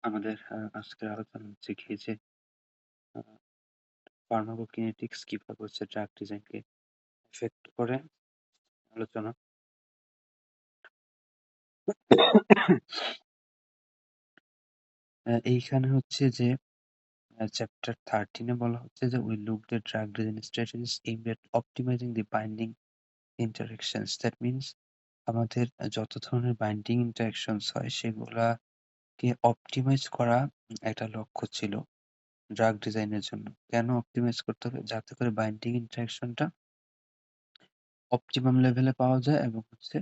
আমাদের আজকের আলোচনা হচ্ছে গিয়ে যে আ ফার্মাকোকিনেটিক্স কিভাবে হচ্ছে ড্রাগ ডিজাইনকে এফেক্ট করে আলোচনা। এইখানে হচ্ছে যে চ্যাপ্টার 13 এ বলা হচ্ছে যে we looked at drug design strategies aimed at optimizing the binding interactions. That means আমাদের যত ধরনের বাইন্ডিং ইন্টারেকশনস হয় সেগুলাকে অপটিমাইজ করা একটা লক্ষ্য ছিল ড্রাগ ডিজাইনের জন্য। কেন অপটিমাইজ করতে হবে? যাতে করে বাইন্ডিং ইন্টারেকশনটা অপটিমাম লেভেলে পাওয়া যায় এবং হচ্ছে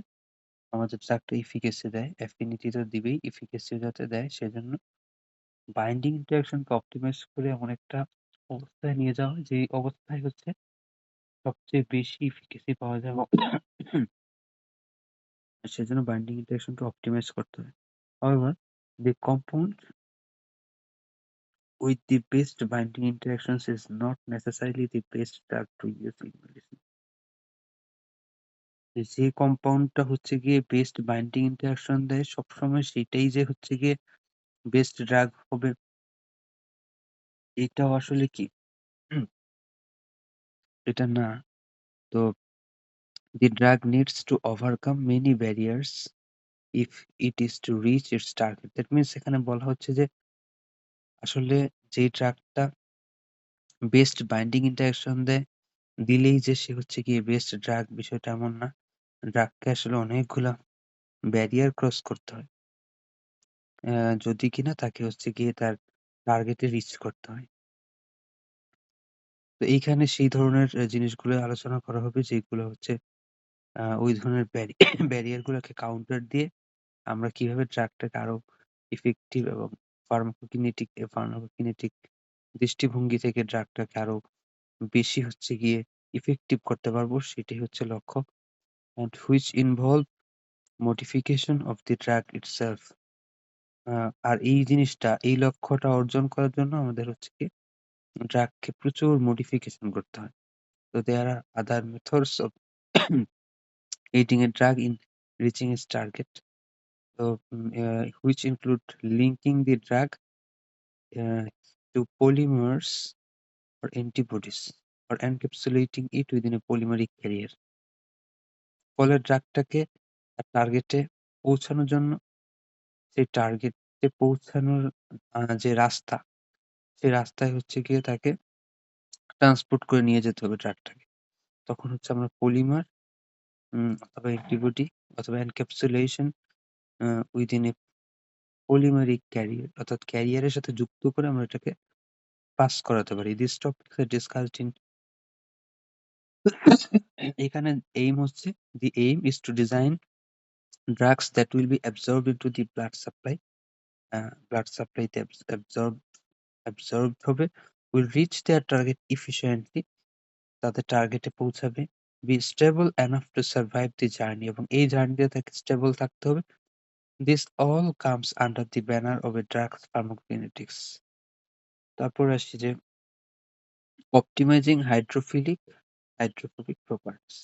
আমাদের ড্রাগটা এফিকেসি দেয়। অ্যাফিনিটি তো দিবেই, এফিকেসিও যাতে দেয় সেজন্য বাইন্ডিং ইন্টারেকশনকে অপটিমাইজ করে এমন একটা অবস্থায় নিয়ে যাওয়া হয়, যে অবস্থায় হচ্ছে সবচেয়ে বেশি এফিকেসি পাওয়া যায় এবং সেজন্য বাইন্ডিং ইন্টারেকশনকে অপটিমাইজ করতে হয়। However, the compound with the best binding interactions is not necessarily the best drug to use in medicine. যে কম্পাউন্ডটা হচ্ছে গিয়ে বেস্ট বাইন্ডিং ইন্টারেকশন দেয় সবসময় সেটাই যে হচ্ছে গিয়ে বেস্ট ড্রাগ হবে এটাও আসলে কি এটা না। তো the drug needs to overcome many barriers if it is to reach its target. That means এখানে বলা হচ্ছে যে আসলে যে ড্রাগটা বেস্ট বাইন্ডিং ইন্টারেকশন দেয় দিলেই যে সে হচ্ছে গিয়ে বেস্ট ড্রাগ, বিষয়টা এমন না। ড্রাগকে আসলে অনেকগুলা ব্যারিয়ার ক্রস করতে হয় যদি কিনা তাকে হচ্ছে গিয়ে তার টার্গেটে রিচ করতে হয়। তো এইখানে সেই ধরনের জিনিসগুলো আলোচনা করা হবে যেগুলো হচ্ছে ওই ধরনের ব্যারিয়ার গুলোকে কাউন্টার দিয়ে আমরা কিভাবে ড্রাগটাকে আরো ইফেক্টিভ এবং ফার্মাকোকিনেটিক দৃষ্টিভঙ্গি থেকে ড্রাগটাকে আরো বেশি হচ্ছে গিয়ে ইফেক্টিভ করতে পারবো, সেটাই হচ্ছে লক্ষ্য। and which involve modification of the drug itself. আর এই জিনিসটা, এই লক্ষ্যটা অর্জন করার জন্য আমাদের হচ্ছে কি ড্রাগকে প্রচুর মডিফিকেশন করতে হয়। So there are other methods of aiding a drug in reaching its target. So, which include linking the drug to polymers or antibodies or encapsulating it within a polymeric carrier. ফলে ড্রাগটাকে টার্গেটে পৌঁছানোর জন্য সেই টার্গেটে পৌঁছানোর যে রাস্তা, সেই রাস্তায় হচ্ছে গিয়ে তাকে ট্রান্সপোর্ট করে নিয়ে যেতে হবে ড্রাগটাকে। তখন হচ্ছে আমরা পলিমার অথবা অ্যান্টিবডি অথবা encapsulation within a polymeric career, অর্থাৎ ক্যারিয়ারের সাথে যুক্ত করে আমরা এটাকে পাস করাতে পারি। দিস টপিক ডিসকাসড ইন এখানে এইম হচ্ছে the aim is to design drugs that will be absorbed into the blood supply. blood supply তে absorbed হবে, will reach their target efficiently, তাদের টার্গেটে পৌঁছাবে, be stable enough to survive the journey, এবং এই জার্নিতে তাকে স্টেবল থাকতে হবে। This all comes under the banner of a drug's pharmacokinetics. তারপর আসছি যে optimizing hydrophobic properties.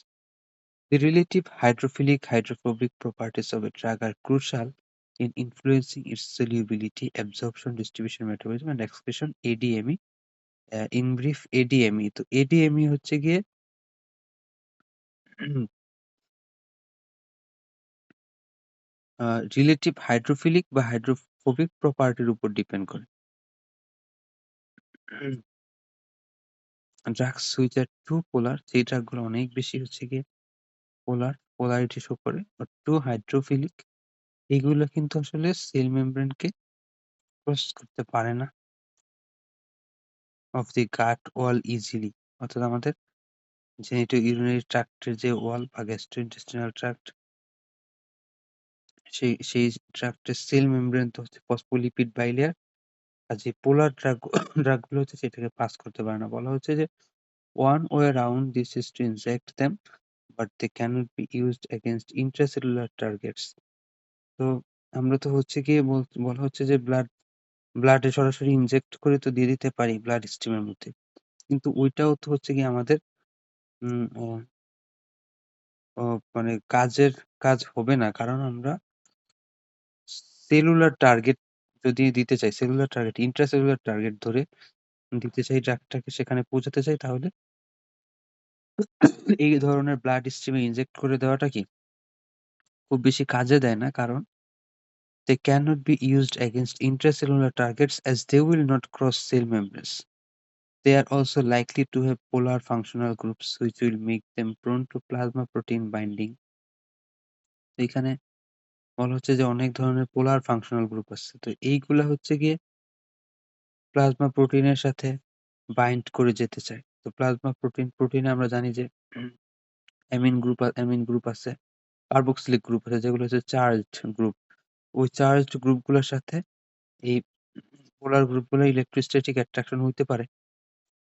The relative hydrophobic properties of a drug are crucial in influencing its solubility, absorption, distribution, metabolism, and excretion. ADME, in brief ADME. তো ADME হচ্ছে গিয়ে relative hydrophilic বা hydrophobic প্রপার্টির উপর depend করে। ড্রাগস হুইচ আর টু পোলার, যেই ড্রাগগুলো অনেক বেশি হচ্ছে গিয়ে পোলারিটি শো করে, বা টু হাইড্রোফিলিক, এগুলো কিন্তু আসলে সেল মেমব্রেনকে ক্রস করতে পারে না of the gut wall easily. অর্থাৎ আমাদের জেনিটো ইউরিনারি ট্র্যাক্টের যে ওয়াল বা গ্যাস্ট্রোইন্টেস্টিনাল ট্র্যাক্ট, সেই ট্র্যাক্টের সেল মেমব্রেন তো হচ্ছে ফসফোলিপিড বাইলেয়ার। আর যে পোলার ড্রাগগুলো হচ্ছে সেটাকে পাস করতে পারে না। বলা হচ্ছে যে one way around this is to inject them, but they cannot be used against intracellular targets. তো আমরা তো হচ্ছে গিয়ে বলা হচ্ছে যে ব্লাডে সরাসরি ইনজেক্ট করে তো দিয়ে দিতে পারি ব্লাড স্ট্রিমের মধ্যে, কিন্তু ওইটাও তো হচ্ছে গিয়ে আমাদের উম আহ, মানে কাজ হবে না, কারণ আমরা সেলুলার টার্গেট যদি দিতে চাই সেলুলার টার্গেট, ইন্ট্রাসেলুলার টার্গেট ধরে দিতে চাই ড্রাগটাকে সেখানে পৌঁছাতে চাই তাহলে এই ধরনের ব্লাড স্ট্রিমে ইনজেক্ট করে দেওয়াটা কি খুব বেশি কাজে দেয় না। কারণ they cannot be used against intracellular targets as they will not cross cell membranes. They are also likely to have polar functional groups which will make them prone to plasma protein binding. এখানে বলা হচ্ছে যে অনেক ধরনের পোলার functional group আছে। তো এইগুলা হচ্ছে গিয়ে প্লাজমা প্রোটিনের সাথে বাইন্ড করে যেতে চায়। তো প্লাজমা প্রোটিনে আমরা জানি যে অ্যামিন গ্রুপ আছে, কার্বক্সিলিক গ্রুপ আছে যেগুলো হচ্ছে চার্জড গ্রুপ। ওই চার্জড গ্রুপগুলোর সাথে এই পোলার গ্রুপগুলো ইলেকট্রোস্ট্যাটিক অ্যাট্রাকশন হইতে পারে।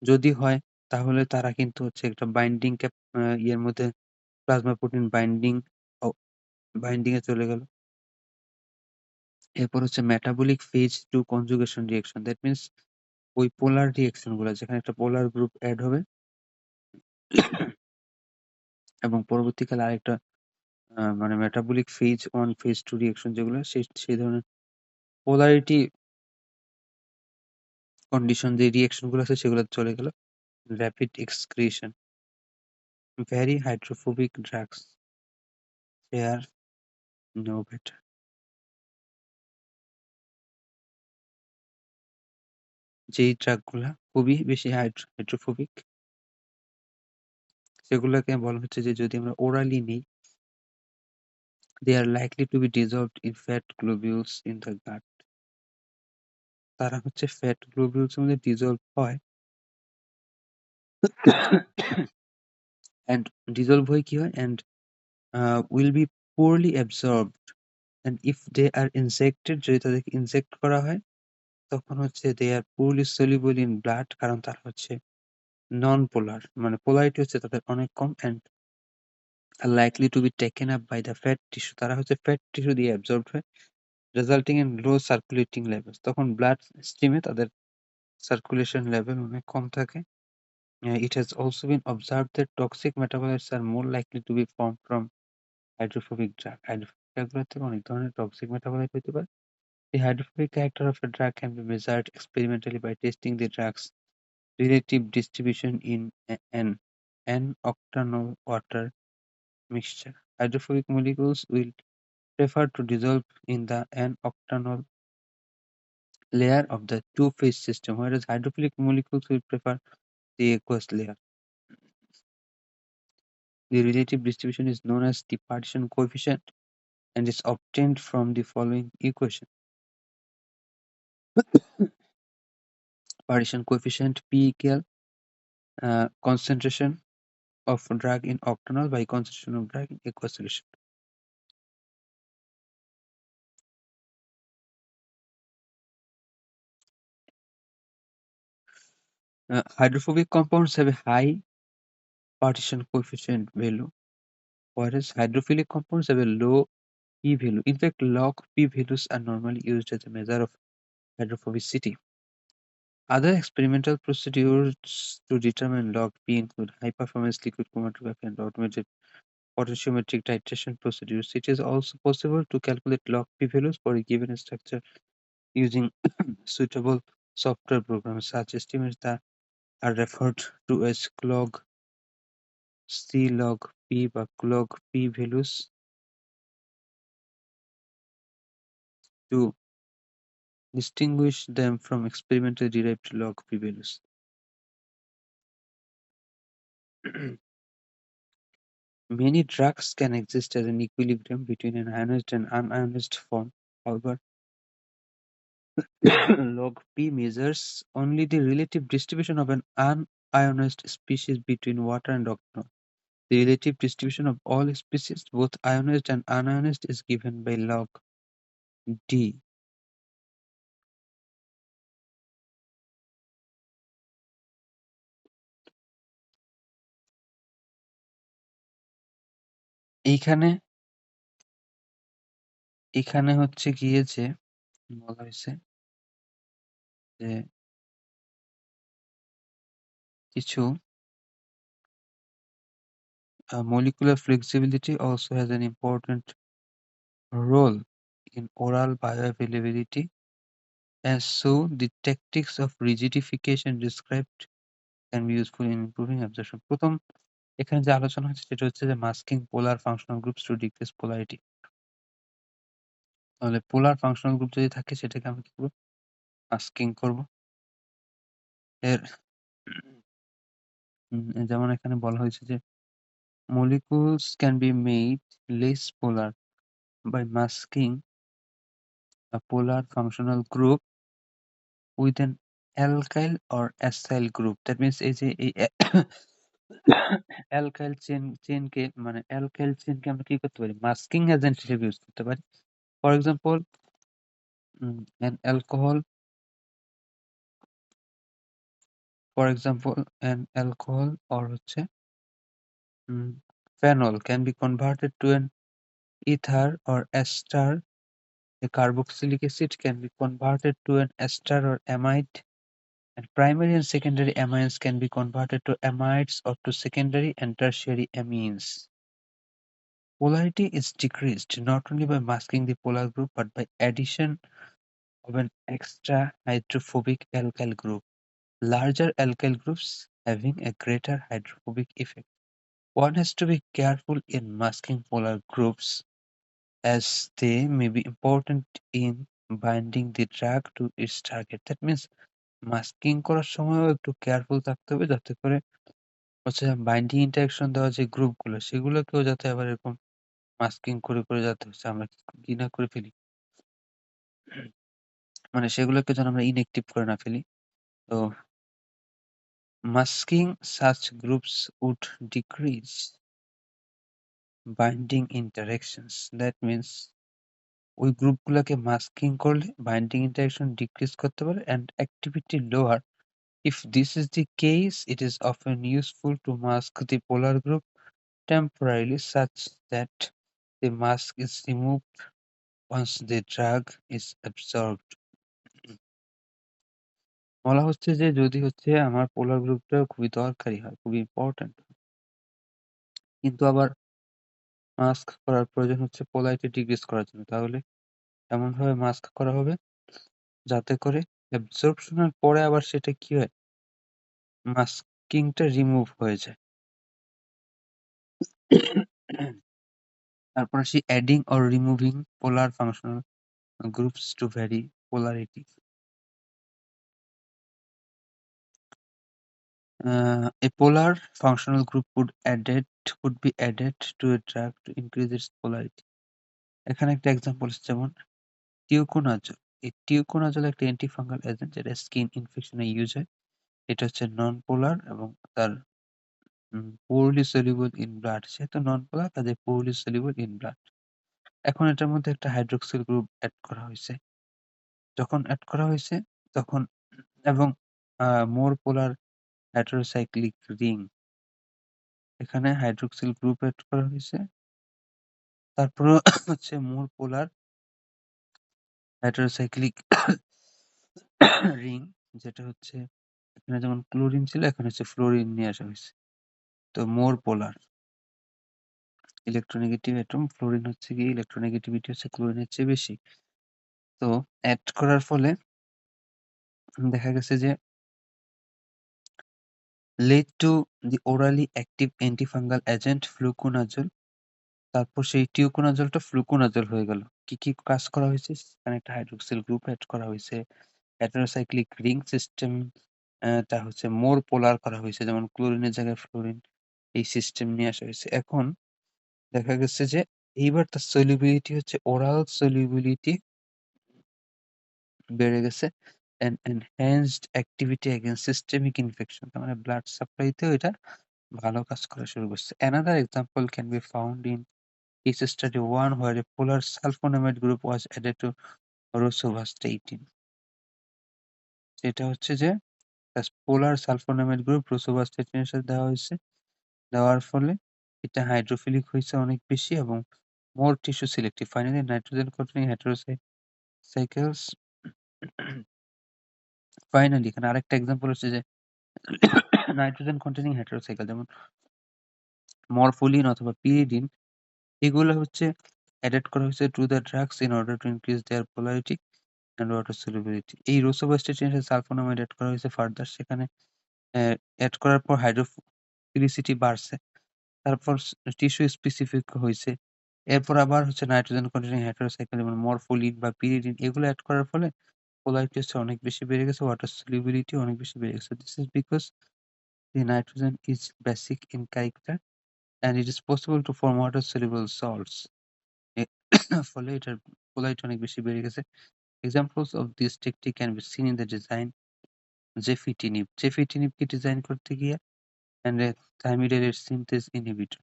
যদি হয় তাহলে তারা কিন্তু হচ্ছে একটা বাইন্ডিং ইয়ের মধ্যে প্লাজমা প্রোটিন বাইন্ডিং এ চলে গেল। এরপর হচ্ছে metabolic phase two conjugation reaction. That means ওই পোলার রিঅ্যাকশন গুলা যেখানে একটা পোলার গ্রুপ এড হবে এবং পরবর্তীকালে আরেকটা মানে মেটাবলিক ফেজ 1 ফেজ 2 রিঅ্যাকশন যেগুলো সেই ধরনের পোলারিটি কন্ডিশন যে রিঅ্যাকশন গুলো আছে সেগুলো চলে গেল। Rapid excretion, very hydrophobic drugs fare no better. যেই ড্রাগগুলা খুবই বেশি হাইড্রোফোবিক সেগুলোকে বলা হচ্ছে যে যদি আমরা ওরালি নিই they are likely to be dissolved in fat globules in the gut. তারা হচ্ছে ফ্যাট গ্লোবিউলস এর মধ্যে ডিসলভ হয় and dissolve হয়ে কি হয় and will be poorly absorbed and if they are injected যদি তাদেরকে ইনজেক্ট করা হয় তখন হচ্ছে they are poorly soluble in blood কারণ তারা হচ্ছে নন পোলার মানে পোলারিটি হচ্ছে তাদের অনেক কম and are likely to be taken up by the fat tissue তারা হচ্ছে ফ্যাট টিস্যু দিয়ে অ্যাবজর্বড হয় resulting in low circulating levels তখন ব্লাড স্ট্রিমে তাদের সার্কুলেশন লেভেল অনেক কম থাকে। It has also been observed that toxic metabolites are more likely to be formed from hydrophobic drug. Hydrophobic ড্রাগগুলোর থেকে অনেক ধরনের টক্সিক মেটাবলাইট হতে পারে। The hydrophobic character of a drug can be measured experimentally by testing the drug's relative distribution in an octanol water mixture. Hydrophobic molecules will prefer to dissolve in the n-octanol layer of the two-phase system, whereas hydrophilic molecules will prefer the aqueous layer. The relative distribution is known as the partition coefficient and is obtained from the following equation. Partition coefficient P equal concentration of drug in octanol by concentration of drug in aqueous solution. Hydrophobic compounds have a high partition coefficient value, whereas hydrophilic compounds have a low P value. In fact, log P values are normally used as a measure of hydrophobicity. Other experimental procedures to determine log P include high-performance liquid chromatography and automated potentiometric titration procedures. It is also possible to calculate log P values for a given structure using suitable software programs. Such estimates are referred to as log C log P বা log P values to distinguish them from experimentally derived log P values. Many drugs can exist as an equilibrium between an ionized and unionized form. However, log P measures only the relative distribution of an unionized species between water and oxygen. The relative distribution of all species, both ionized and unionized, is given by log D. এইখানে এখানে হচ্ছে গিয়ে যে বলা হয়েছে যে কিছু molecular flexibility also has an important role in oral bioavailability And so the tactics of rigidification described can be useful in improving absorption. প্রথম এখানে যে আলোচনা হচ্ছে সেটা হচ্ছে যে masking polar functional groups to decrease polarity. তাহলে polar functional group যদি থাকে সেটাকে আমরা কি করব? masking করব। এর যেমন এখানে বলা হয়েছে যে molecules can be made less polar by masking a polar functional group with an alkyl or acyl group. That means এই যে এই alkyl চেনকে মানে alkyl চেনকে আমরা কি করতে পারি? মাস্কিং এজেন্ট হিসেবে ইউজ করতে পারি। For example an alcohol an alcohol or হচ্ছে phenol can be converted to an ether or ester. A carboxylic acid can be converted to an ester or amide, and primary and secondary amines can be converted to amides or to secondary and tertiary amines. Polarity is decreased not only by masking the polar group but by addition of an extra hydrophobic alkyl group. Larger alkyl groups having a greater hydrophobic effect. One has to be careful in masking polar groups as they may be important in binding the drug to its target. That means masking করার সময়ও একটু careful থাকতে হবে যাতে করে হচ্ছে binding interaction দেওয়া যে গ্রুপগুলো সেগুলোকেও যাতে আবার এরকম মাস্কিং করে যাতে হচ্ছে আমরা কি না করে ফেলি মানে সেগুলোকে যেন আমরা ইনঅ্যাক্টিভ করে না ফেলি। তো masking such groups would decrease binding interactions. That means ওই গ্রুপগুলোকে মাস্কিং করলে বাইন্ডিং ইন্টারেকশন ডিক্রিজ করতে পারে and activity lower. If this is the case, it is often useful to mask the polar group temporarily such that the mask is removed once the drug is absorbed. বলা হচ্ছে যে যদি হচ্ছে আমার পোলার গ্রুপটা খুবই দরকারি হয়, খুবই ইম্পর্ট্যান্ট, কিন্তু আবার মাস্ক করার প্রয়োজন হচ্ছে পোলারিটি ডিক্রিজ করার জন্য, তাহলে এমনভাবে মাস্ক করা হবে যাতে করে অ্যাবজর্পশনের পরে আবার সেটা কি হয়, মাস্কিংটা রিমুভ হয়ে যায়। তারপর আসি adding or removing polar functional groups to vary polarity. A polar functional group would be added to a drug to increase its polarity. এখানে একটা এক্সাম্পল যেমন টিউকোনাজল। এই টিউকোনাজল একটা অ্যান্টিফাঙ্গাল এজেন্ট যেটা স্কিন ইনফেকশনে ইউজ হয়। এটা হচ্ছে নন পোলার এবং তার poorly soluble in blood, সেহেতু নন পোলার কাজে poorly soluble in blood। এখন এটার মধ্যে একটা হাইড্রোক্সিল গ্রুপ অ্যাড করা হয়েছে। যখন অ্যাড করা হয়েছে তখন এবং মোর পোলার হেটেরোসাইক্লিক রিং, এখানে হাইড্রোক্সিল গ্রুপ অ্যাড করা হয়েছে। তারপর হচ্ছে মোর পোলার হেটেরোসাইক্লিক রিং, যেটা হচ্ছে এখানে যেমন ক্লোরিন ছিল এখানে হচ্ছে ফ্লোরিন নিয়ে আসা হয়েছে। তো মোর পোলার ইলেকট্রোনেগেটিভ অ্যাটম, ফ্লোরিন হচ্ছে কি ইলেকট্রোনেগেটিভিটি হচ্ছে ক্লোরিনের চেয়ে বেশি। তো অ্যাড করার ফলে দেখা গেছে যে led to the orally active antifungal agent fluconazole। তারপর সেই টিউকোনাজলটা ফ্লুকোনাজল হয়ে গেল। কি কি কাজ করা হয়েছে? সেখানে একটা হাইড্রোক্সিল গ্রুপ অ্যাড করা হয়েছে, হেটেরোসাইক্লিক রিং সিস্টেম টা হচ্ছে মোর পোলার করা হয়েছে, যেমন ক্লোরিনের জায়গায় ফ্লোরিন, এই সিস্টেম নিয়ে আসা হয়েছে। এখন দেখা গেছে যে এইবার তার সলিউবিলিটি হচ্ছে ওরাল সলিউবিলিটি বেড়ে গেছে and enhanced activity against systemic infection, তার মানে ব্লাড সাপ্লাইতেও এটা ভালো কাজ করা শুরু করছে। Another example can be found in case study 1 where a polar sulfonamide group was added to rosuvastatin। সেটা হচ্ছে যে পোলার সালফোনামাইড গ্রুপ রোসুভাস্টেটিন এর সাথে দেওয়া হয়েছে। দেওয়ার ফলে এটা হাইড্রোফিলিক হয়েছে অনেক বেশি এবং more tissue selective. Finally nitrogen containing heterocycles. Finally এখানে আরেকটা এক্সাম্পল হচ্ছে যে নাইট্রোজেন কন্টেনিং হেটেরোসাইকেল যেমন মরফোলিন অথবা পিরিডিন, এগুলো হচ্ছে অ্যাডেড করা হয়েছে to the drugs in order to increase their polarity. and water solubility. এই rosuvastatin এ সালফোনামাইড এড করা হয়েছে ফার্দার সেখানে এড করার পর হাইড্রোফিলিসিটি বাড়ছে। তারপর টিস্যু স্পেসিফিক হইছে। এরপর আবার হচ্ছে নাইট্রোজেন কন্টেইনিং হেটেরোসাইকেল যেমন মরফোলিন বা পিরিডিন এগুলো এড করার ফলে পোলারিটি হচ্ছে অনেক বেশি বেড়ে গেছে, ওয়াটার সলিউবিলিটি অনেক বেশি বেড়ে গেছে। This is because the nitrogen is basic in character and it is possible to form water soluble salts. এ ফলে এটার পোলারিটি অনেক বেশি বেড়ে গেছে। Examples of this technique can be seen in the design gefitinib. জেফিটিনিবকে ডিজাইন করতে গিয়ে and a thymidylate synthase inhibitor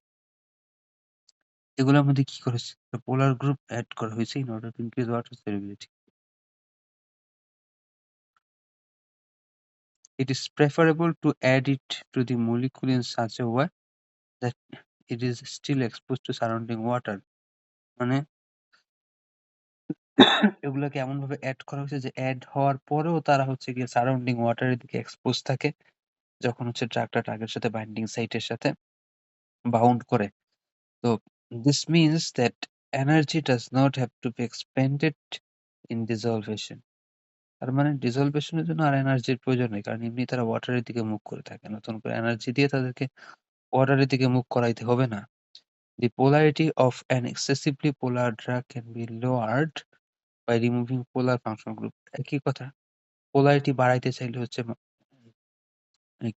এগুলোর মধ্যে কি করেছে? পোলার গ্রুপ এড করা হয়েছে in order to increase water solubility. It is preferable to add it to the molecule in such a way that it is still exposed to surrounding water. মানে এগুলোকে এমনভাবে add করা হয়েছে যে এড হওয়ার পরেও তারা হচ্ছে গিয়ে সারাউন্ডিং ওয়াটারের দিকে এক্সপোজ থাকে যখন হচ্ছে ড্রাগটা টার্গেটের সাথে বাইন্ডিং সাইটের সাথে বাউন্ড করে। তো this means that energy does not have to be expended in dissolution. তার মানে ডিসলভেশন এর জন্য আর এনার্জির প্রয়োজন নেই। কারণ এমনি তারা ওয়াটারের দিকে মুভ করে থাকে। নতুন করে এনার্জি দিয়ে তাদেরকে ওয়াটারের দিকে মুভ করাইতে হবে না। The polarity of an excessively polar drug can be lowered by removing polar functional group. একই কথা। পোলারিটি বাড়াইতে চাইলে হচ্ছে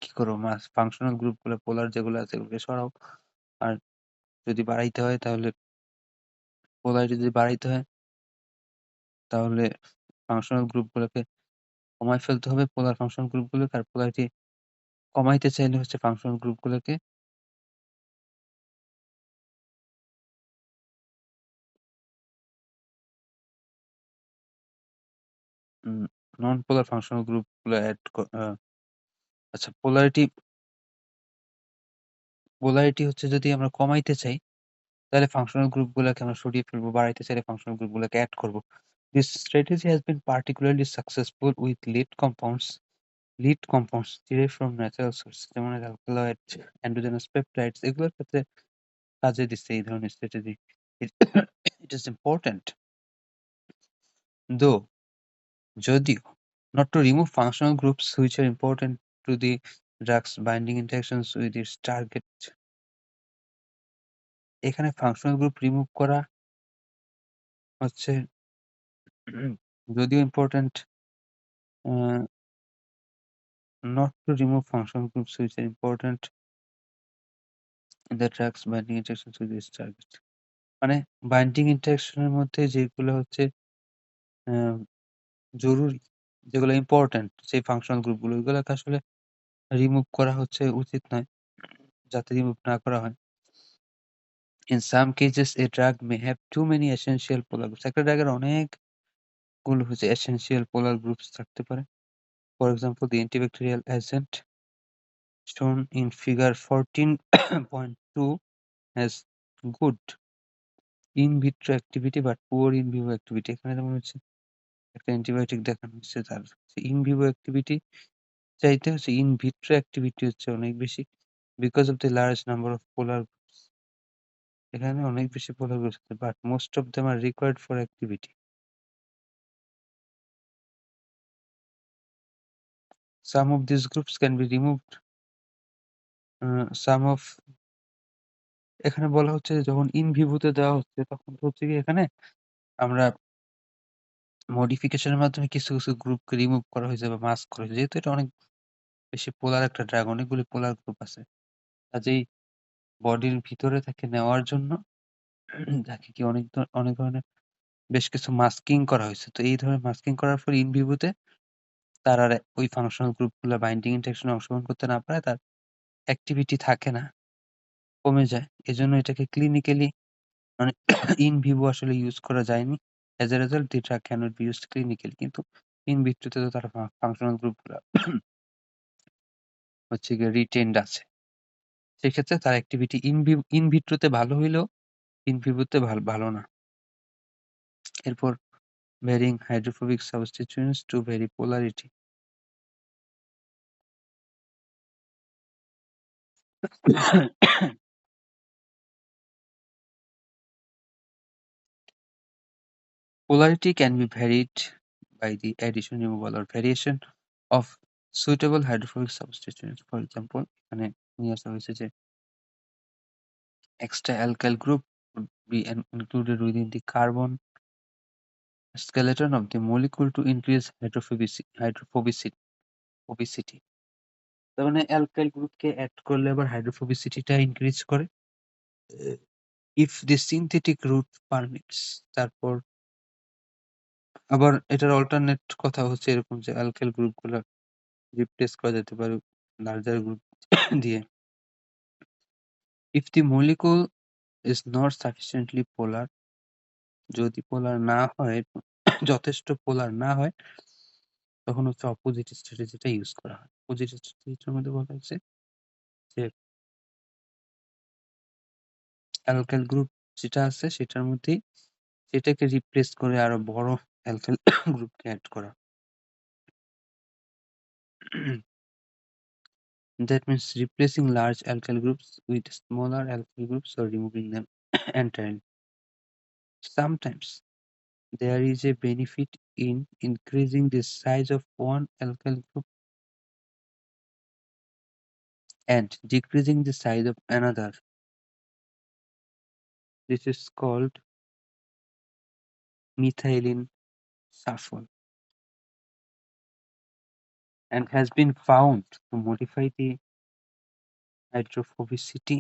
কি করো ফাংশনাল গ্রুপ গুলো পোলার যেগুলো আছে এগুলোকে সরাও। আর যদি বাড়াইতে হয় তাহলে পোলারিটি যদি বাড়াইতে হয় তাহলে ফাংশনাল গ্রুপ গুলোকে কমায় ফেলতে হবে পোলার ফাংশনাল গ্রুপ গুলোকে। আর পোলারিটি কমাইতে চাইলে হচ্ছে ফাংশনাল গ্রুপ গুলোকে নন পোলার ফাংশনাল গ্রুপ গুলো এড আচ্ছা পোলারিটি হচ্ছে যদি আমরা কমাইতে চাই তাহলে ফাংশনাল গ্রুপ গুলোকে আমরা সরিয়ে ফেলবো, বাড়াইতে চাইলে ফাংশনাল গ্রুপ গুলোকে অ্যাড করব। This strategy has been particularly successful with lead compounds derived from natural sources যেমন অ্যালকালয়েড, এন্ডোজেনাস পেপটাইডস এগুলোর ক্ষেত্রে কাজে দিচ্ছে এই ধরনের strategy. It is important though যদিও not to remove functional groups which are important to the drug's binding interactions with its target. এখানে functional group remove করা হচ্ছে যদিও important not to remove functional groups which are important in the drug's binding interactions with its target. মানে binding ইন্টারেকশনের মধ্যে যেগুলো হচ্ছে আহ, জরুরি, যেগুলো ইম্পর্টেন্ট সেই ফাংশনাল গ্রুপগুলো ওইগুলোকে আসলে রিমুভ করা হচ্ছে উচিত নয়, যাতে রিমুভ না করা হয়। In some cases a drug may have too many essential polar groups. একটা ড্রাগের অনেকগুলো হচ্ছে essential polar groups থাকতে পারে। For example, the antibacterial agent shown in figure 14.2 has good in vitro activity but poor in vivo activity. এখানে যেমন হচ্ছে একটা অ্যান্টিবায়োটিক দেখানো হচ্ছে তার ইন ভিভো অ্যাক্টিভিটি চাইতে হচ্ছে ইন ভিট্রো অ্যাক্টিভিটি হচ্ছে অনেক বেশি because of the large number of polar groups. এখানে অনেক বেশি পোলার গ্রুপস আছে but most of them are required for activity. Some of these groups can be removed. Some of এখানে বলা হচ্ছে যে যখন ইন ভিভোতে দেওয়া হচ্ছে তখন তো হচ্ছে কি এখানে আমরা মডিফিকেশনের মাধ্যমে কিছু কিছু গ্রুপকে রিমুভ করা হয়েছে বা মাস্ক করা হয়েছে। যেহেতু এটা অনেক বেশি পোলার একটা ড্রাগ, অনেকগুলি পোলার গ্রুপ আছে, কাজেই বডির ভিতরে তাকে নেওয়ার জন্য তাকে কি অনেক ধরনের বেশ কিছু মাস্কিং করা হয়েছে। তো এই ধরনের মাস্কিং করার ফলে ইন ভিভোতে তার আর ওই ফাংশনাল গ্রুপগুলো বাইন্ডিং ইন্টারেকশনে অংশগ্রহণ করতে না পারায় তার অ্যাক্টিভিটি থাকে না, কমে যায়। এজন্য এটাকে ক্লিনিক্যালি মানে ইন ভিভো আসলে ইউজ করা যায়নি। As a result the drug cannot be used clinically. কিন্তু ইন ভিট্রোতে তো তার ফাংশনাল গ্রুপগুলো হচ্ছে গিয়ে রিটেইনড আছে। সেক্ষেত্রে তার অ্যাক্টিভিটি ইন ভিট্রোতে ভালো হইলেও ইন ভিভোতে ভালো না। এরপর varying hydrophobic substituents to vary polarity. Polarity can be varied by the addition, removal, or variation of suitable hydrophobic substituents. For example, এখানে নিয়ে আসা হয়েছে যে extra alkyl group would be included within the carbon skeleton of the molecule to increase hydrophobicity. তার মানে alkyl গ্রুপকে add করলে আবার হাইড্রোফোবিসিটিটা ইনক্রিজ করে if the synthetic route permits. তারপর আবার এটার অল্টারনেট কথা হচ্ছে এরকম যে অ্যালকাইল গ্রুপগুলো রিপ্লেস করা যেতে পারে লার্জার গ্রুপ দিয়ে। If the molecule is not sufficiently polar, যদি পোলার না হয়, যথেষ্ট পোলার না হয়, তখন হচ্ছে অপোজিট স্ট্র্যাটেজিটা ইউজ করা হয়। অপোজিট স্ট্র্যাটেজিটার মধ্যে বলা হচ্ছে যে অ্যালকাইল গ্রুপ যেটা আছে সেটার মধ্যেই সেটাকে রিপ্লেস করে আরো বড় অ্যালকাইল গ্রুপকে অ্যাড করা। That means replacing large alkyl groups with smaller alkyl groups or removing them entirely. Sometimes there is a benefit in increasing the size of one alkyl group and decreasing the size of another. This is called methylene sulfur and has been found to modify the hydrophobicity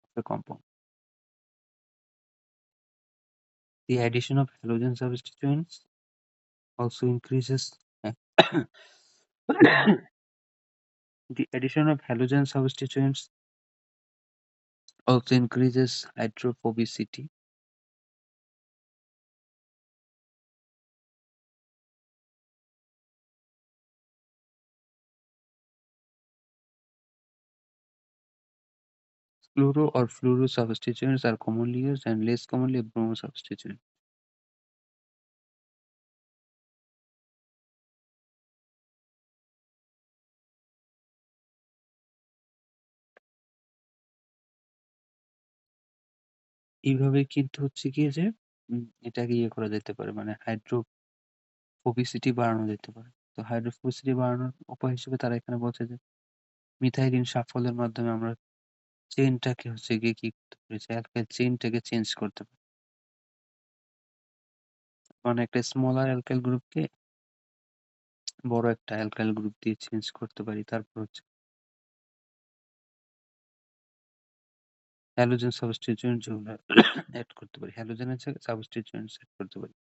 of the compound. The addition of halogen substituents also increases the addition of halogen substituents also increases hydrophobicity. Fluoro or fluoro substituents are commonly used and less commonly bromo substituent. এইভাবে কিন্তু হচ্ছে কি যে এটাকে ইয়ে করা যেতে পারে, মানে হাইড্রোফোবিসিটি বাড়ানো যেতে পারে। তো হাইড্রোফোবিসিটি বাড়ানোর উপায় হিসেবে তারা এখানে বলছে যে মিথাইলিন সাফল্যের মাধ্যমে আমরা চেইনটাকে হচ্ছে গিয়ে কি করতে পারি, অ্যালকাইল চেইনটাকে চেঞ্জ করতে পারি। মানে একটা স্মলার অ্যালকাইল গ্রুপকে বড় একটা অ্যালকাইল গ্রুপ দিয়ে চেঞ্জ করতে পারি। তারপর হচ্ছে হ্যালোজেন সাবস্টিটিউয়েন্ট যেগুলো অ্যাড করতে পারি, হ্যালোজেনের জায়গায় সাবস্টিটিউয়েন্টস অ্যাড করতে পারি।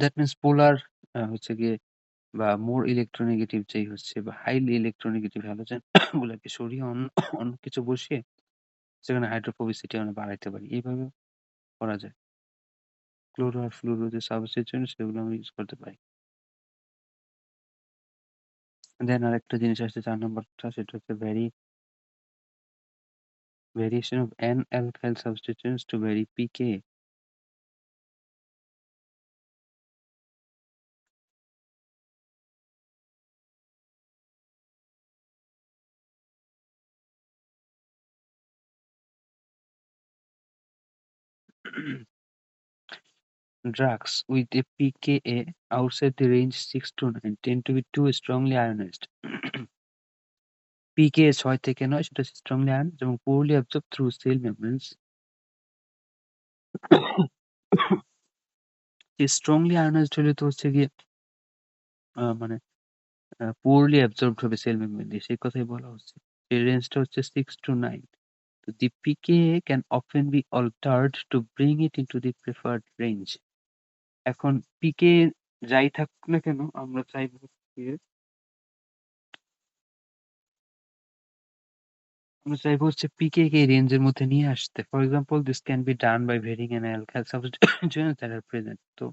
দ্যাট মিনস পোলার হচ্ছে গিয়ে বা মোর ইলেকট্রোনেগেটিভ যেই হচ্ছে বা হাইলি ইলেকট্রোনেগেটিভ হ্যালোজেন গুলাকে সরিয়ে অন্য অন্য কিছু বসিয়ে সেখানে হাইড্রোফোবিসিটি আমরা বাড়াইতে পারি। এইভাবে করা যায়। ক্লোরো আর ফ্লুরো যে সাবস্টিটিউয়েন্ট সেগুলো আমরা ইউজ করতে পারি। দেন আরেকটা জিনিস আসছে 4 নম্বরটা, সেটা হচ্ছে variation of N-alkyl substituents to vary pK. Drugs with a pKa outside the range 6 to 9 tend to be too strongly ionized. pKa 6 থেকে 9 সেটা strongly ionized এবং poorly absorbed through cell membranes. strongly ionized হলে তো হচ্ছে গিয়ে মানে poorly absorbed হবে cell membrane দিয়ে, সেই কথাই বলা হচ্ছে। এই রেঞ্জটা হচ্ছে 6 to 9. So the pKa can often be altered to bring it into the preferred range. এখন pKa যাই থাকুক না কেন আমরা চাইবো হচ্ছে pKa কে রেঞ্জের মধ্যে নিয়ে আসতে। For example this can be done by varying an alkyl substituents that are present. তো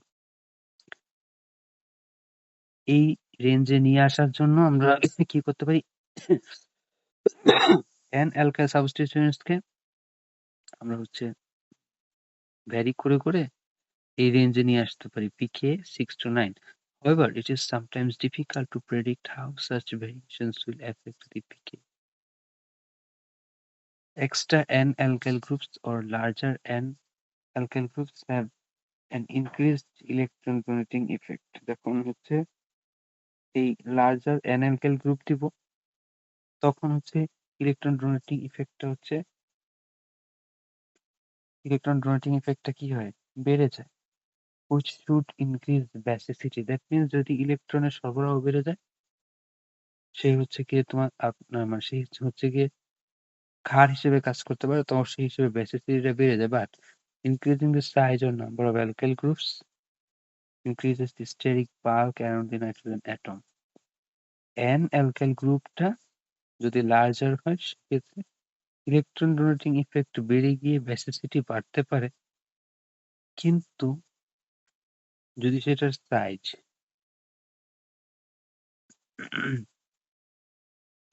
এই রেঞ্জে নিয়ে আসার জন্য আমরা কি করতে পারি, অ্যান অ্যালকাইল সাবস্টিটিউয়েন্টসকে আমরা হচ্ছে ভ্যারি করে করে এই রেঞ্জে নিয়ে আসতে পারি pKa 6 to 9. However, it is sometimes difficult to predict how such variations will affect the pKa. Extra N-alkyl groups or larger N alkyl groups have an increased electron donating effect. যখন হচ্ছে এই লার্জার n alkyl গ্রুপ দিব তখন হচ্ছে electron donating ইফেক্টটা হচ্ছে electron donating ইফেক্টটা কি হয় বেড়ে যায় which should increase basicity. That means যদি ইলেকট্রনের সরবরাহ বেড়ে যায় সে হচ্ছে গিয়ে তোমার আপনার মানে সে হচ্ছে গিয়ে ক্ষার হিসেবে কাজ করতে পারে তখন সেই হিসেবে basicityটা বেড়ে যায় but increasing the size or number of alkyl groups increases the steric bulk around the nitrogen atom. n alkyl গ্রুপটা যদি লার্জার হয় সেক্ষেত্রে ইলেকট্রন ডোনেটিং ইফেক্ট বেড়ে গিয়ে বেসিসিটি বাড়তে পারে কিন্তু যদি সেটার size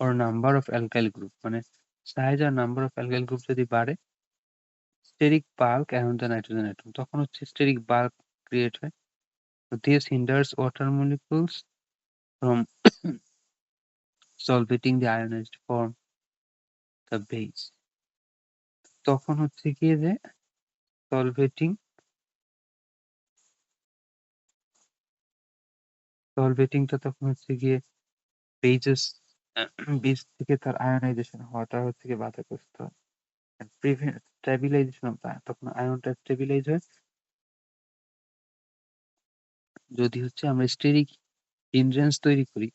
or number of alkyl group মানে সাইজ আর নাম্বার অফ অ্যালকাইল গ্রুপ যদি বাড়ে steric bulk around the nitrogen atom তখন হচ্ছে স্টেরিক বাল্ক ক্রিয়েট হয় this hinders water molecules from solvating the ionized form the base তখন হচ্ছে গিয়ে যে solvating টা তখন হচ্ছে গিয়ে বেজেস বেস থেকে তার আয়নাইজেশন হওয়াটা হচ্ছে গিয়ে বাধাগ্রস্ত হয় প্রিভেন্ট স্টেবিলাইজেশন অফ দ্য তখন আয়নটা স্টেবিলাইজ হয় যদি হচ্ছে আমরা স্টেরিক হিন্ড্রেন্স তৈরি করি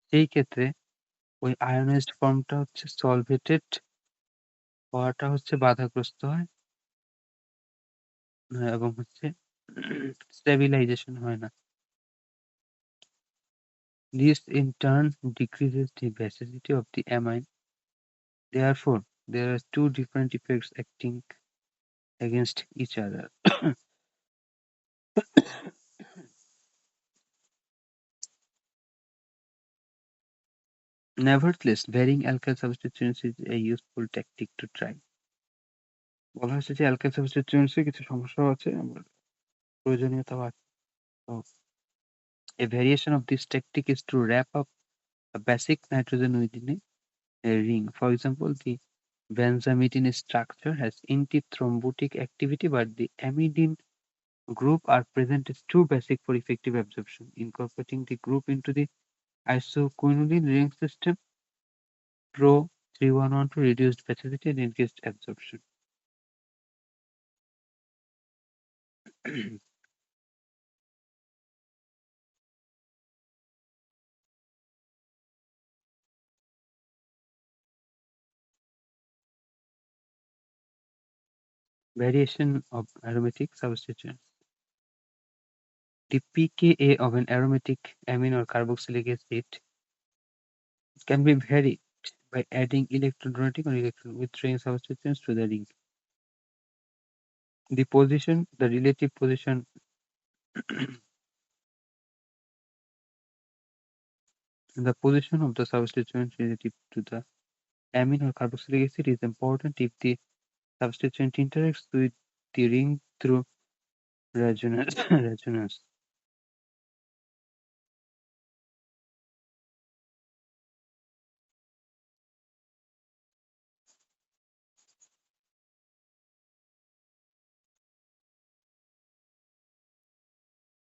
সেই ক্ষেত্রে ওই আয়োনাইজড ফর্মটা হচ্ছে সলভেটেড হওয়াটা হচ্ছে বাধাগ্রস্ত হয় এবং হচ্ছে স্টেবিলাইজেশন হয় না this in turn decreases the basicity of the amine therefore there are two different effects acting against each other nevertheless varying alkyl substituents is a useful tactic to try বলা হয়েছে যে অ্যালকাইল সাবস্টিটিউয়েন্টস এর কিছু সমস্যাও আছে আমার প্রয়োজনীয়তাও আছে তো a variation of this tactic is to wrap up a basic nitrogen within a ring. For example, the benzamidine structure has antithrombotic activity, but the amidine group are present as too basic for effective absorption. Incorporating the group into the isoquinoline ring system, Pro 3112 reduced basicity and increased absorption. Variation of aromatic substituents. The pKa of an aromatic amine or carboxylic acid can be varied by adding electron donating or electron withdrawing substituents to the ring. The position, the relative position the position of the substituent relative to the amine or carboxylic acid is important if the substituent interacts with the ring through resonance. resonance.